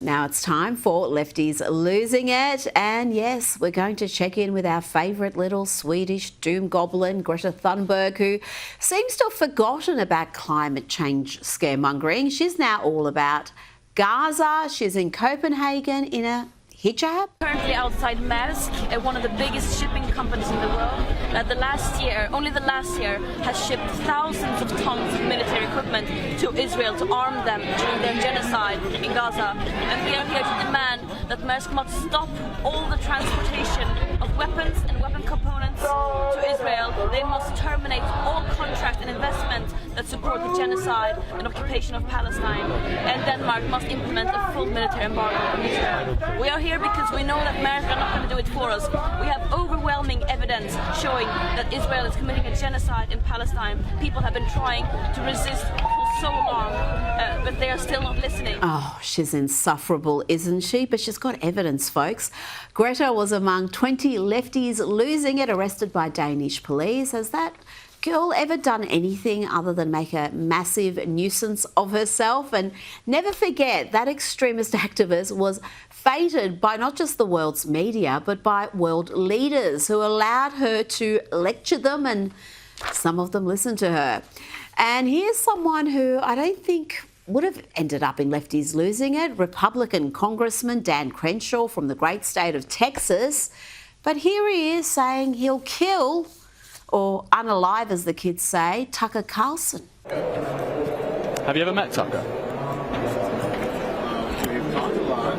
Now it's time for Lefties Losing It, and yes, we're going to check in with our favourite little Swedish doom goblin, Greta Thunberg, who seems to have forgotten about climate change scaremongering. She's now all about Gaza. She's in Copenhagen in a hijab. Currently outside Maersk, one of the biggest shipping companies in the world, only the last year, has shipped thousands of tons of military equipment to Israel to arm them during their genocide in Gaza. And we are here to demand that Maersk must stop all the transportation of weapons and weapon components to Israel. They must terminate all contract and investment that support the genocide and occupation of Palestine. And Denmark must implement a full military embargo on Israel. We are here because we know that Maersk are not going to do it for us. We have overwhelming evidence showing that Israel is committing a genocide in Palestine. People have been trying to resist for so long, but they are still not listening. Oh, she's insufferable, isn't she? But she's got evidence, folks. Greta was among 20 lefties losing it, arrested by Danish police. Has that girl ever done anything other than make a massive nuisance of herself? And never forget, that extremist activist was feted by not just the world's media, but by world leaders who allowed her to lecture them, and some of them listened to her. And here's someone who I don't think would have ended up in Lefties Losing It, Republican Congressman Dan Crenshaw from the great state of Texas. But here he is saying he'll kill, or unalive as the kids say, Tucker Carlson. Have you ever met Tucker? We've talked a lot.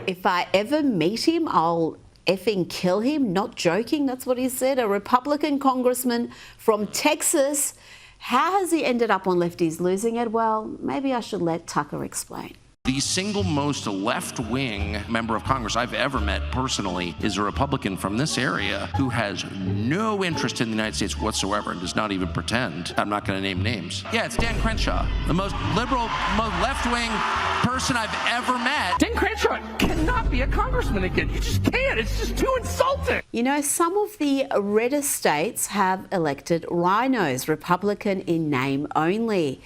If I ever meet him, I'll effing kill him. Not joking, that's what he said. A Republican congressman from Texas. How has he ended up on Lefties Losing It? Well, maybe I should let Tucker explain. The single most left-wing member of Congress I've ever met personally is a Republican from this area who has no interest in the United States whatsoever and does not even pretend. I'm not going to name names. Yeah, it's Dan Crenshaw, the most liberal, most left-wing person I've ever met. Dan Crenshaw cannot be a congressman again. You just can't. It's just too insulting. You know, some of the redder states have elected rhinos, Republican in name only.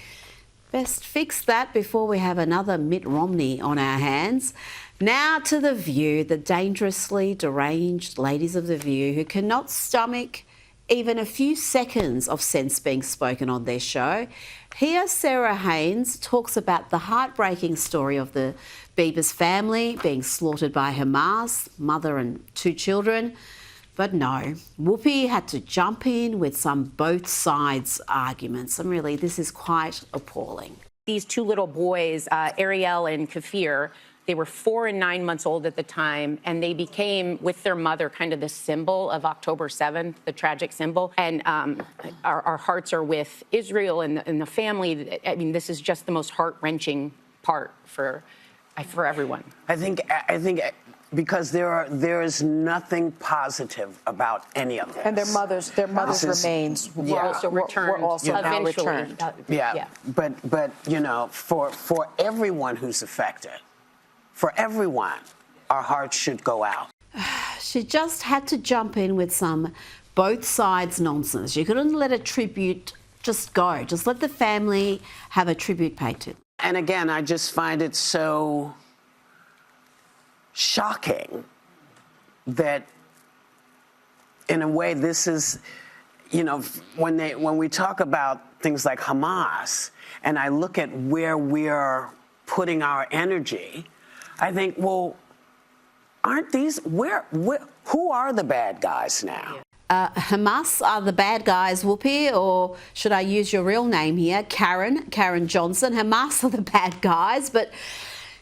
Best fix that before we have another Mitt Romney on our hands. Now to The View, the dangerously deranged ladies of The View who cannot stomach even a few seconds of sense being spoken on their show. Here, Sarah Haynes talks about the heartbreaking story of the Bieber's family being slaughtered by Hamas, mother and 2 children. But no, Whoopi had to jump in with some both sides arguments. And really, this is quite appalling. These 2 little boys, Ariel and Kafir, they were 4 and 9 months old at the time, and they became, with their mother, kind of the symbol of October 7th, the tragic symbol. And our hearts are with Israel and the family. I mean, this is just the most heart-wrenching part for everyone. I think because there is nothing positive about any of this. And their mothers' remains were also returned. Were also now returned. Yeah. But you know, for everyone who's affected, for everyone, our hearts should go out. She just had to jump in with some both sides nonsense. You couldn't let a tribute just go. Just let the family have a tribute paid to them. And again, I just find it so shocking that, in a way, this is, you know, when we talk about things like Hamas, and I look at where we're putting our energy, I think, well, aren't these, who are the bad guys now? Hamas are the bad guys, Whoopi, or should I use your real name here, Karen Johnson. Hamas are the bad guys, but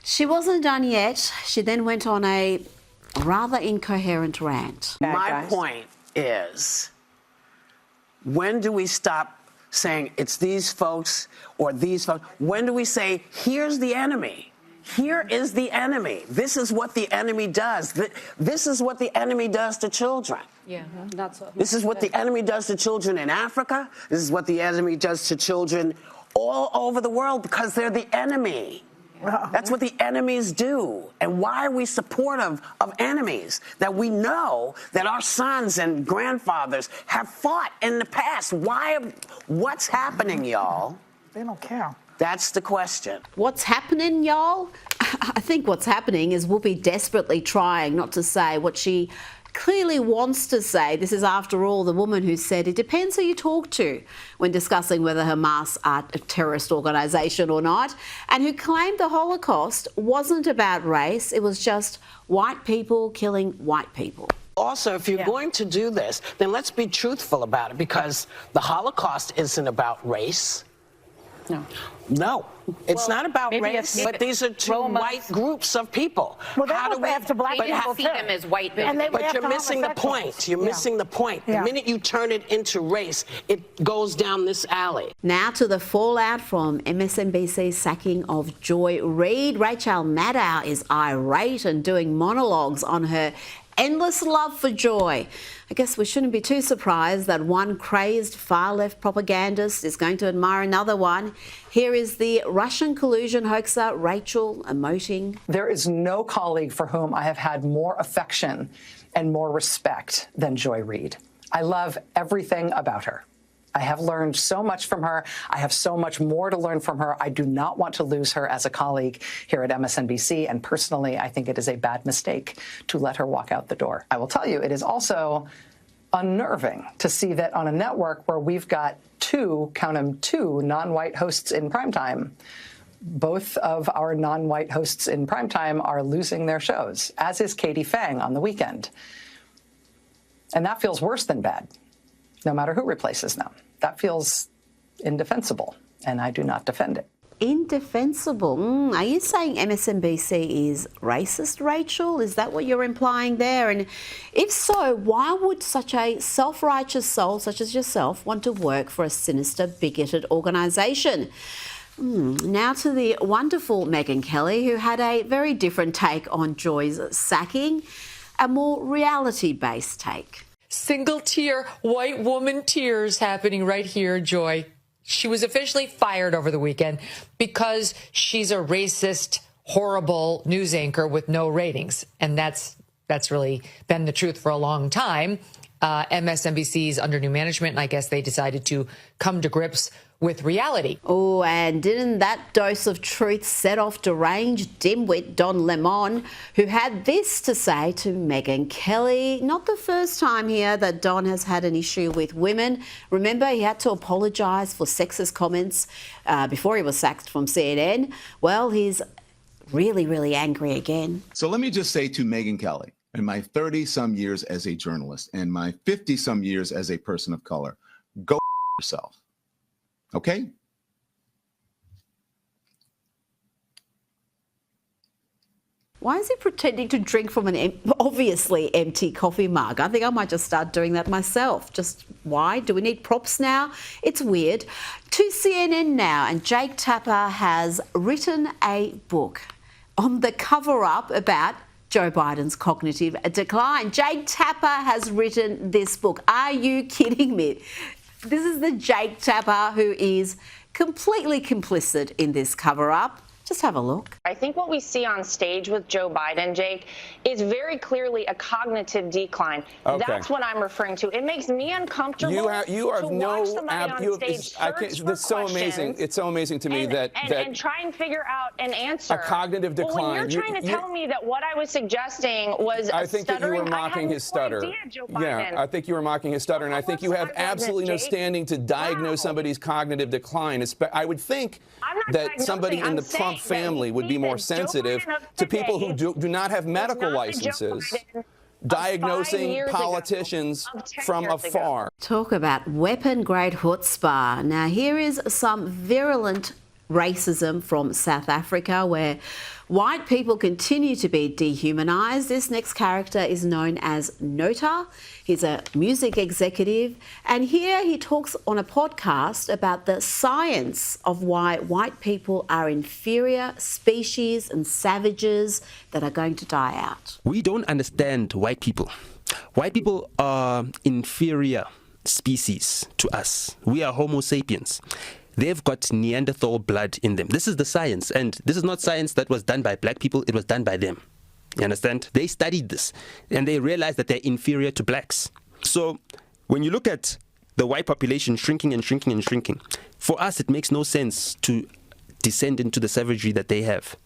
she wasn't done yet. She then went on a rather incoherent rant. My point is, when do we stop saying it's these folks or these folks? When do we say, here's the enemy? Here is the enemy. This is what the enemy does. This is what the enemy does to children. Yeah, this is what the enemy does to children in Africa. This is what the enemy does to children all over the world, because they're the enemy. That's what the enemies do. And why are we supportive of enemies that we know that our sons and grandfathers have fought in the past? What's happening, y'all? They don't care. That's the question. What's happening, y'all? I think what's happening is Whoopi desperately trying not to say what she clearly wants to say. This is, after all, the woman who said it depends who you talk to when discussing whether Hamas are a terrorist organisation or not, and who claimed the Holocaust wasn't about race, it was just white people killing white people. Also, if you're going to do this, then let's be truthful about it, because the Holocaust isn't about race. No, it's not about race, but these are two white groups of people. Well, how do we have to black people see them as white people? But you're missing the point. You're missing the point. The minute you turn it into race, it goes down this alley. Now to the fallout from MSNBC's sacking of Joy Reid. Rachel Maddow is irate and doing monologues on her endless love for Joy. I guess we shouldn't be too surprised that one crazed far-left propagandist is going to admire another one. Here is the Russian collusion hoaxer Rachel emoting. There is no colleague for whom I have had more affection and more respect than Joy Reid. I love everything about her. I have learned so much from her. I have so much more to learn from her. I do not want to lose her as a colleague here at MSNBC. And personally, I think it is a bad mistake to let her walk out the door. I will tell you, it is also unnerving to see that on a network where we've got two non-white hosts in primetime, both of our non-white hosts in primetime are losing their shows, as is Katie Fang on the weekend. And that feels worse than bad, no matter who replaces them. That feels indefensible, and I do not defend it. Indefensible? Are you saying MSNBC is racist, Rachel? Is that what you're implying there? And if so, why would such a self-righteous soul such as yourself want to work for a sinister, bigoted organisation? Now to the wonderful Megyn Kelly, who had a very different take on Joy's sacking, a more reality-based take. Single tear, white woman tears happening right here, Joy. She was officially fired over the weekend because she's a racist, horrible news anchor with no ratings. And that's really been the truth for a long time. MSNBC's under new management, and I guess they decided to come to grips with reality. Oh, and didn't that dose of truth set off deranged dimwit Don Lemon, who had this to say to Megyn Kelly? Not the first time here that Don has had an issue with women. Remember, he had to apologise for sexist comments before he was sacked from CNN. Well, he's really, really angry again. So let me just say to Megyn Kelly, in my 30-some years as a journalist and my 50-some years as a person of color, go yourself. Okay? Why is he pretending to drink from an obviously empty coffee mug? I think I might just start doing that myself. Just why? Do we need props now? It's weird. To CNN now, and Jake Tapper has written a book on the cover-up about Joe Biden's cognitive decline. Jake Tapper has written this book. Are you kidding me? This is the Jake Tapper who is completely complicit in this cover-up. Just have a look. I think what we see on stage with Joe Biden, Jake, is very clearly a cognitive decline. Okay. That's what I'm referring to. It makes me uncomfortable you are to watch somebody on stage that's so amazing. It's so amazing to me that try and figure out an answer. A cognitive decline. Well, when you're trying to tell me that what I was suggesting was I think that you were mocking his stutter. Yeah, I think you were mocking his stutter, and I think you have absolutely no standing to diagnose somebody's cognitive decline. I would think that somebody in the Trump family would be more sensitive to people who do not have medical licenses diagnosing politicians from afar. Talk about weapon-grade chutzpah. Now, here is some virulent racism from South Africa where white people continue to be dehumanised. This next character is known as Nota. He's a music executive, and here he talks on a podcast about the science of why white people are inferior species and savages that are going to die out. We don't understand white people. White people are inferior species to us. We are Homo sapiens. they've got Neanderthal blood in them. This is the science, and this is not science that was done by black people, it was done by them. You understand? They studied this, and they realized that they're inferior to blacks. So when you look at the white population shrinking and shrinking and shrinking, for us it makes no sense to descend into the savagery that they have.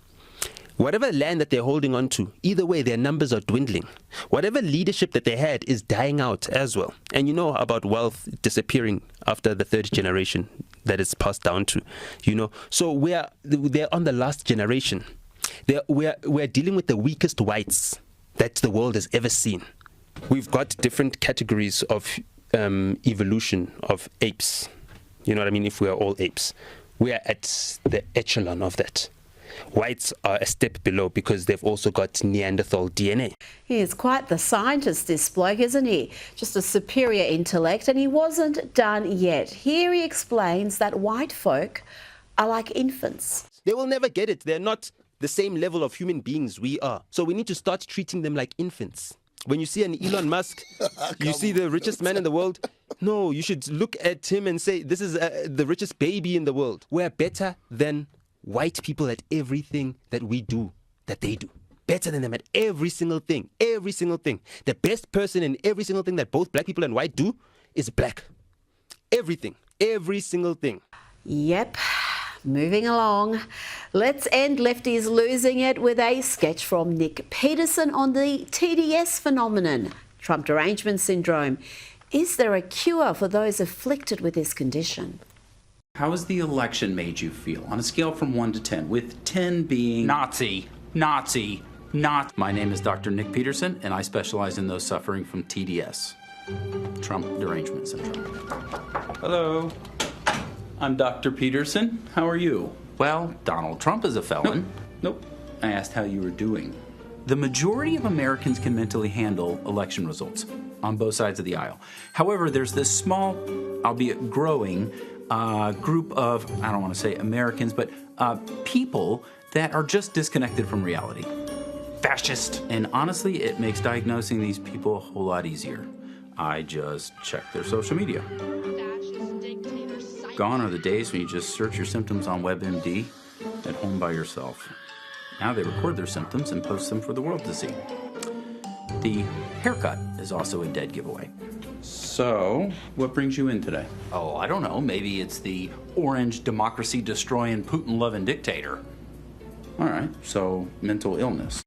Whatever land that they're holding on to, either way, their numbers are dwindling. Whatever leadership that they had is dying out as well. And you know about wealth disappearing after the third generation that it's passed down to, you know. So they're on the last generation. We're dealing with the weakest whites that the world has ever seen. We've got different categories of evolution of apes. You know what I mean? If we are all apes, we are at the echelon of that. Whites are a step below because they've also got Neanderthal DNA. He is quite the scientist, this bloke, isn't he? Just a superior intellect, and he wasn't done yet. Here he explains that white folk are like infants. They will never get it. They're not the same level of human beings we are. So we need to start treating them like infants. When you see an Elon Musk, you see the richest man in the world. No, you should look at him and say, this is the richest baby in the world. We're better than white people at everything that we do, that they do. Better than them at every single thing, every single thing. The best person in every single thing that both black people and white do is black. Everything, every single thing. Yep. Moving along, let's end Lefties Losing It with a sketch from Nick Peterson on the TDS phenomenon, Trump derangement syndrome. Is there a cure for those afflicted with this condition? How has the election made you feel on a scale from 1 to 10, with 10 being Nazi? My name is Dr. Nick Peterson, and I specialize in those suffering from TDS, Trump derangement syndrome. Hello. I'm Dr. Peterson. How are you? Well, Donald Trump is a felon. Nope. I asked how you were doing. The majority of Americans can mentally handle election results on both sides of the aisle. However, there's this small, albeit growing, group of, I don't want to say Americans, but people that are just disconnected from reality. Fascist. And honestly, it makes diagnosing these people a whole lot easier. I just check their social media. Gone are the days when you just search your symptoms on WebMD at home by yourself. Now they record their symptoms and post them for the world to see. The haircut is also a dead giveaway. So, what brings you in today? Oh, I don't know. Maybe it's the orange democracy-destroying, Putin-loving dictator. All right, so mental illness.